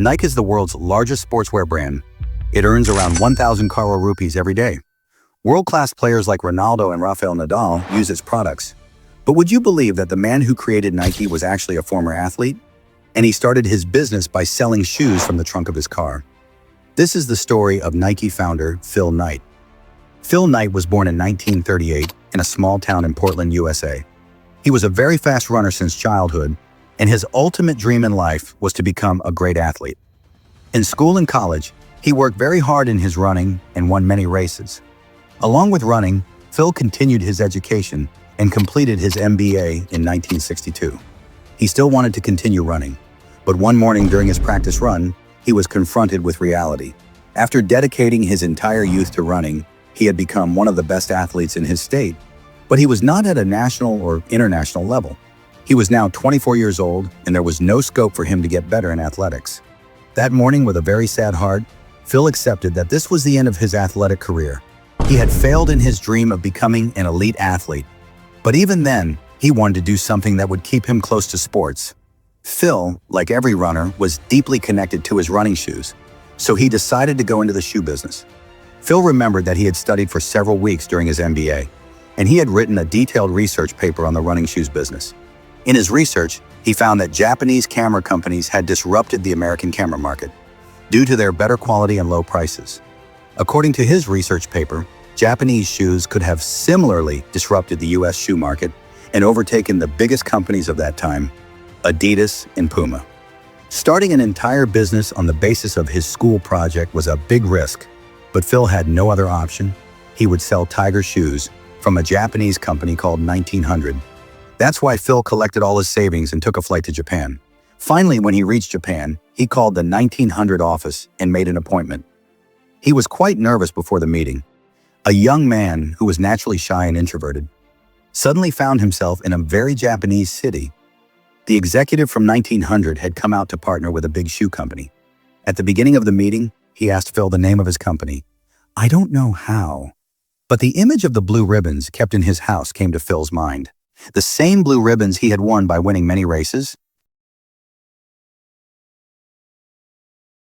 Nike is the world's largest sportswear brand. It earns around 1,000 crore rupees every day. World-class players like Ronaldo and Rafael Nadal use its products. But would you believe that the man who created Nike was actually a former athlete? And he started his business by selling shoes from the trunk of his car. This is the story of Nike founder Phil Knight. Phil Knight was born in 1938 in a small town in Portland, USA. He was a very fast runner since childhood, and his ultimate dream in life was to become a great athlete. In school and college, he worked very hard in his running and won many races. Along with running, Phil continued his education and completed his MBA in 1962. He still wanted to continue running, but one morning during his practice run, he was confronted with reality. After dedicating his entire youth to running, he had become one of the best athletes in his state, but he was not at a national or international level. He was now 24 years old, and there was no scope for him to get better in athletics. That morning, with a very sad heart, Phil accepted that this was the end of his athletic career. He had failed in his dream of becoming an elite athlete. But even then, he wanted to do something that would keep him close to sports. Phil, like every runner, was deeply connected to his running shoes, so he decided to go into the shoe business. Phil remembered that he had studied for several weeks during his MBA, and he had written a detailed research paper on the running shoes business. In his research, he found that Japanese camera companies had disrupted the American camera market due to their better quality and low prices. According to his research paper, Japanese shoes could have similarly disrupted the US shoe market and overtaken the biggest companies of that time, Adidas and Puma. Starting an entire business on the basis of his school project was a big risk, but Phil had no other option. He would sell Tiger shoes from a Japanese company called 1900. That's why Phil collected all his savings and took a flight to Japan. Finally, when he reached Japan, he called the 1900 office and made an appointment. He was quite nervous before the meeting. A young man who was naturally shy and introverted suddenly found himself in a very Japanese city. The executive from 1900 had come out to partner with a big shoe company. At the beginning of the meeting, he asked Phil the name of his company. I don't know how, but the image of the blue ribbons kept in his house came to Phil's mind. The same blue ribbons he had won by winning many races.